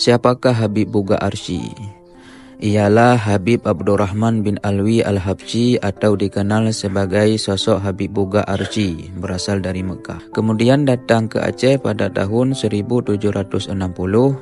Siapakah Habib Buga Arsy? Ialah Habib Abdurrahman bin Alwi Al-Habsyi atau dikenal sebagai sosok Habib Buga Arsy, berasal dari Mekah. Kemudian datang ke Aceh pada tahun 1760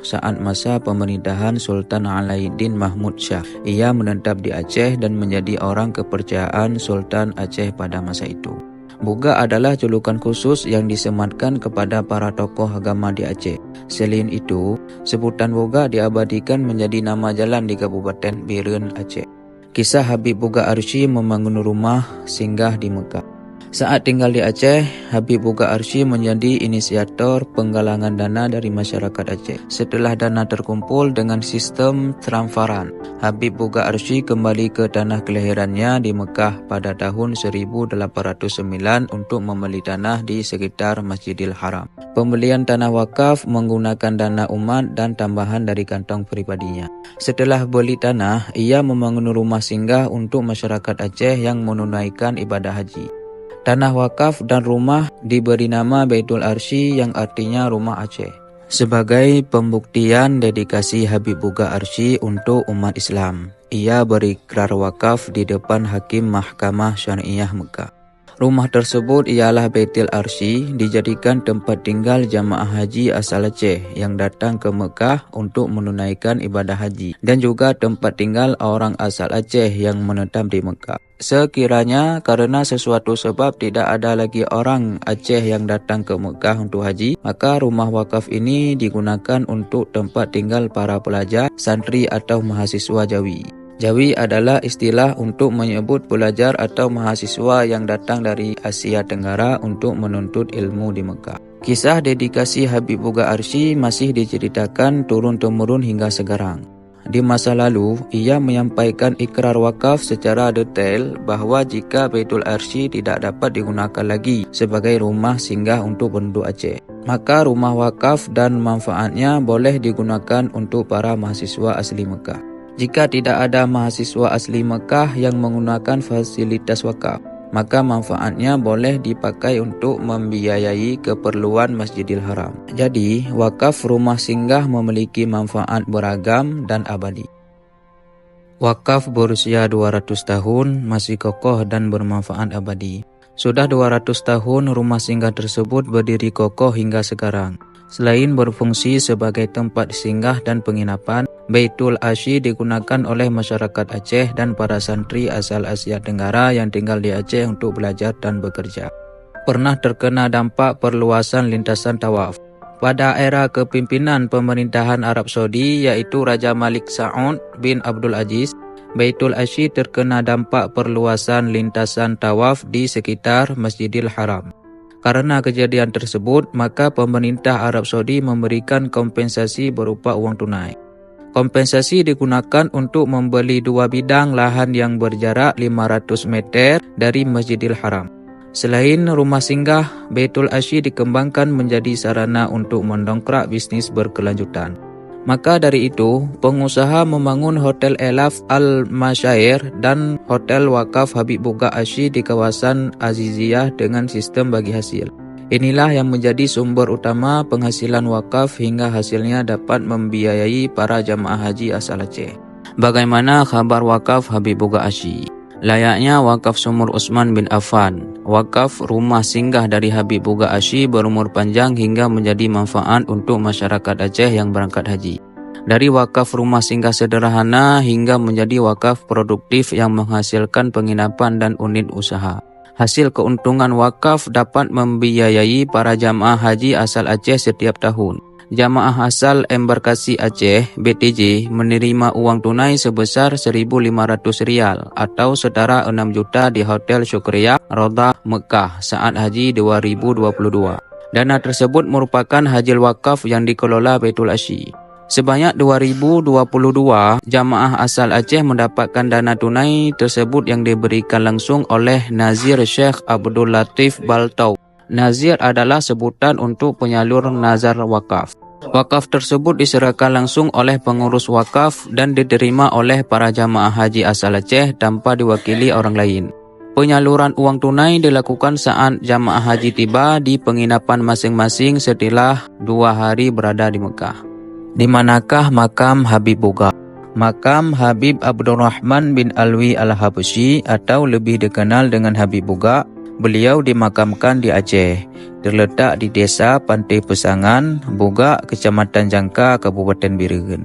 saat masa pemerintahan Sultan Alaiddin Mahmud Shah. Ia menetap di Aceh dan menjadi orang kepercayaan Sultan Aceh pada masa itu. Buga adalah julukan khusus yang disematkan kepada para tokoh agama di Aceh. Selain itu, sebutan Buga diabadikan menjadi nama jalan di Kabupaten Biren, Aceh. Kisah Habib Buga Arsy membangun rumah singgah di Mekah. Saat tinggal di Aceh, Habib Buga Arsy menjadi inisiator penggalangan dana dari masyarakat Aceh. Setelah dana terkumpul dengan sistem transferan, Habib Buga Arsy kembali ke tanah kelahirannya di Mekah pada tahun 1809 untuk membeli tanah di sekitar Masjidil Haram. Pembelian tanah wakaf menggunakan dana umat dan tambahan dari kantong pribadinya. Setelah beli tanah, ia membangun rumah singgah untuk masyarakat Aceh yang menunaikan ibadah haji. Tanah wakaf dan rumah diberi nama Baitul Arsy yang artinya rumah Aceh. Sebagai pembuktian dedikasi Habib Buga Arsy untuk umat Islam, ia berikrar wakaf di depan Hakim Mahkamah Syariah Mekah. Rumah tersebut ialah Baitul Arsy, dijadikan tempat tinggal jamaah haji asal Aceh yang datang ke Mekah untuk menunaikan ibadah haji, dan juga tempat tinggal orang asal Aceh yang menetap di Mekah. Sekiranya karena sesuatu sebab tidak ada lagi orang Aceh yang datang ke Mekah untuk haji, maka rumah wakaf ini digunakan untuk tempat tinggal para pelajar, santri atau mahasiswa Jawi. Jawi adalah istilah untuk menyebut pelajar atau mahasiswa yang datang dari Asia Tenggara untuk menuntut ilmu di Mekah. Kisah dedikasi Habib Buga Arsy masih diceritakan turun-temurun hingga sekarang. Di masa lalu, ia menyampaikan ikrar wakaf secara detail bahwa jika Baitul Arsy tidak dapat digunakan lagi sebagai rumah singgah untuk penduduk Aceh, maka rumah wakaf dan manfaatnya boleh digunakan untuk para mahasiswa asli Mekah. Jika tidak ada mahasiswa asli Mekah yang menggunakan fasilitas wakaf, maka manfaatnya boleh dipakai untuk membiayai keperluan Masjidil Haram. Jadi, wakaf rumah singgah memiliki manfaat beragam dan abadi. Wakaf berusia 200 tahun, masih kokoh dan bermanfaat abadi. Sudah 200 tahun rumah singgah tersebut berdiri kokoh hingga sekarang. Selain berfungsi sebagai tempat singgah dan penginapan, Baitul Arsy digunakan oleh masyarakat Aceh dan para santri asal Asia Tenggara yang tinggal di Aceh untuk belajar dan bekerja. Pernah terkena dampak perluasan lintasan tawaf. Pada era kepimpinan pemerintahan Arab Saudi yaitu Raja Malik Saud bin Abdul Aziz, Baitul Arsy terkena dampak perluasan lintasan tawaf di sekitar Masjidil Haram. Karena kejadian tersebut, maka pemerintah Arab Saudi memberikan kompensasi berupa uang tunai. Kompensasi digunakan untuk membeli 2 bidang lahan yang berjarak 500 meter dari Masjidil Haram. Selain rumah singgah, Baitul Arsy dikembangkan menjadi sarana untuk mendongkrak bisnis berkelanjutan. Maka dari itu, pengusaha membangun Hotel Elaf Al-Masyair dan Hotel Wakaf Habib Buga Arsy di kawasan Aziziyah dengan sistem bagi hasil. Inilah yang menjadi sumber utama penghasilan wakaf hingga hasilnya dapat membiayai para jamaah haji asal Aceh. Bagaimana kabar wakaf Habib Buga Arsy? Layaknya wakaf sumur Utsman bin Affan, wakaf rumah singgah dari Habib Buga Arsy berumur panjang hingga menjadi manfaat untuk masyarakat Aceh yang berangkat haji. Dari wakaf rumah singgah sederhana hingga menjadi wakaf produktif yang menghasilkan penginapan dan unit usaha. Hasil keuntungan wakaf dapat membiayai para jamaah haji asal Aceh setiap tahun. Jamaah asal Embarkasi Aceh (BTJ) menerima uang tunai sebesar Rp1.500 atau setara 6 juta di Hotel Syukriyah Rodah Mekah saat Haji 2022. Dana tersebut merupakan hasil wakaf yang dikelola Baitul Arsy. Sebanyak 2022 jamaah asal Aceh mendapatkan dana tunai tersebut yang diberikan langsung oleh Nazir Syekh Abdul Latif Baltau. Nazir adalah sebutan untuk penyalur nazar wakaf. Wakaf tersebut diserahkan langsung oleh pengurus wakaf dan diterima oleh para jamaah haji asal Aceh tanpa diwakili orang lain. Penyaluran uang tunai dilakukan saat jamaah haji tiba di penginapan masing-masing setelah 2 hari berada di Mekah. Di manakah makam Habib Buga? Makam Habib Abdurrahman bin Alwi Al-Habsyi atau lebih dikenal dengan Habib Buga, beliau dimakamkan di Aceh. Terletak di desa Pantai Pesangan, Buga, Kecamatan Jangka, Kabupaten Bireuen.